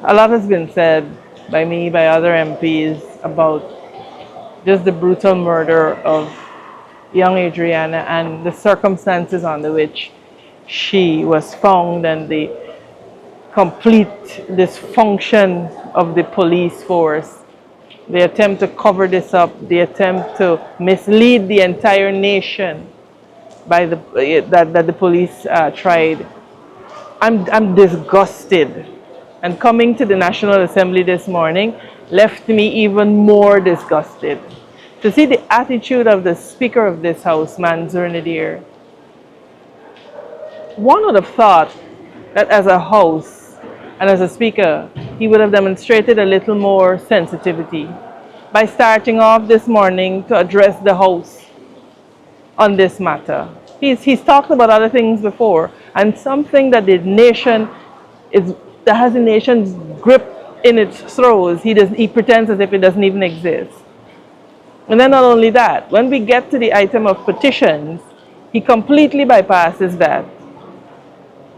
A lot has been said by me, by other MPs, about just the brutal murder of young Adriana and the circumstances under which she was found and the complete dysfunction of the police force. The attempt to cover this up, the attempt to mislead the entire nation by that the police tried. I'm disgusted. And coming to the National Assembly this morning left me even more disgusted. To see the attitude of the Speaker of this House, Mansour Nadir. One would have thought that as a House and as a Speaker, he would have demonstrated a little more sensitivity by starting off this morning to address the House on this matter. He's talked about other things before, and something that the nation is that has the nation's grip in its throes, he pretends as if it doesn't even exist. And then not only that, when we get to the item of petitions, he completely bypasses that,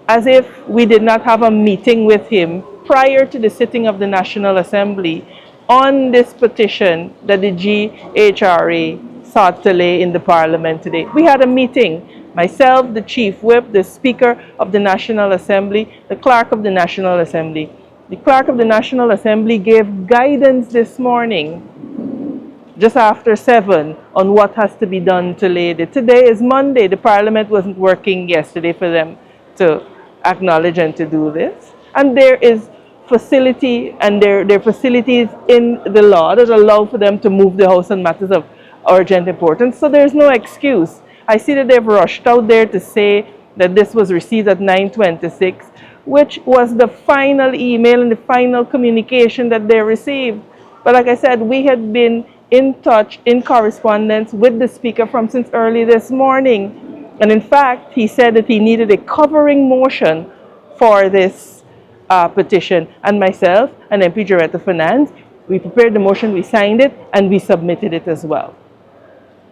as if we did not have a meeting with him prior to the sitting of the National Assembly on this petition that the GHRA sought to lay in the Parliament today. We had a meeting, myself, the Chief Whip, the Speaker of the National Assembly, the Clerk of the National Assembly. The Clerk of the National Assembly gave guidance this morning, just after 7, on what has to be done to lay it. Today is Monday. The Parliament wasn't working yesterday for them to acknowledge and to do this. And there is facility, and there are facilities in the law that allow for them to move the House on matters of urgent importance. So there's no excuse. I see that they've rushed out there to say that this was received at 9:26, which was the final email and the final communication that they received. But like I said, we had been in touch, in correspondence with the Speaker from since early this morning. And in fact, he said that he needed a covering motion for this petition. And myself and MP Director of Finance, we prepared the motion, we signed it, and we submitted it as well.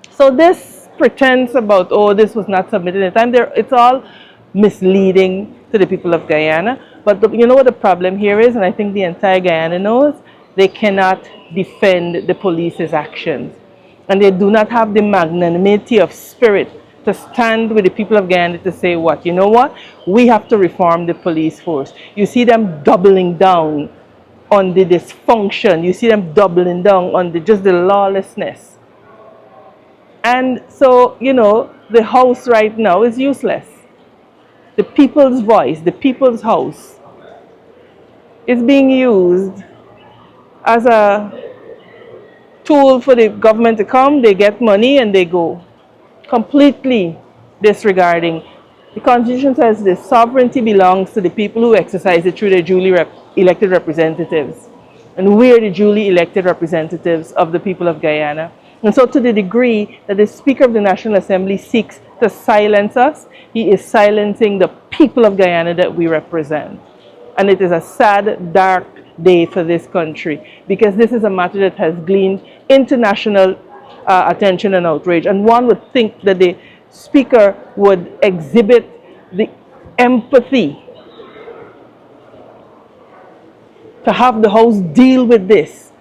So this pretense about, oh, this was not submitted in time, it's all misleading to the people of Guyana. But you know what the problem here is, and I think the entire Guyana knows, they cannot defend the police's actions. And they do not have the magnanimity of spirit to stand with the people of Guyana to say what? You know what? We have to reform the police force. You see them doubling down on the dysfunction. You see them doubling down on just the lawlessness. And so, you know, the House right now is useless. The people's voice, the people's House, is being used as a tool for the government to come, they get money and they go. Completely disregarding. The Constitution says the sovereignty belongs to the people who exercise it through their duly elected representatives. And we're the duly elected representatives of the people of Guyana. And so to the degree that the Speaker of the National Assembly seeks to silence us, he is silencing the people of Guyana that we represent. And it is a sad, dark day for this country, because this is a matter that has gleaned international attention and outrage. And one would think that the Speaker would exhibit the empathy to have the House deal with this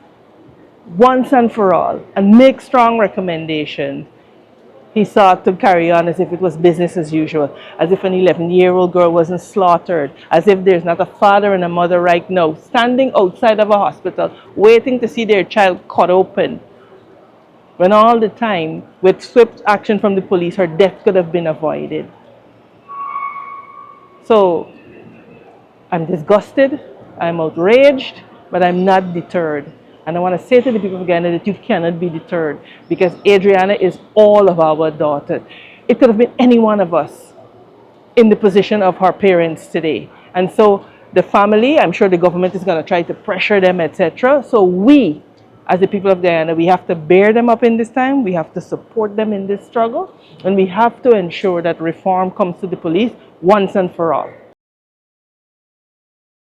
once and for all and make strong recommendations. He sought to carry on as if it was business as usual, as if an 11-year-old girl wasn't slaughtered, as if there's not a father and a mother right now standing outside of a hospital waiting to see their child cut open, when all the time, with swift action from the police, her death could have been avoided. So I'm disgusted, I'm outraged, but I'm not deterred. And I want to say to the people of Guyana that you cannot be deterred, because Adriana is all of our daughters. It could have been any one of us in the position of her parents today. And so the family, I'm sure the government is going to try to pressure them, etc. So we, as the people of Guyana, we have to bear them up in this time. We have to support them in this struggle. And we have to ensure that reform comes to the police once and for all.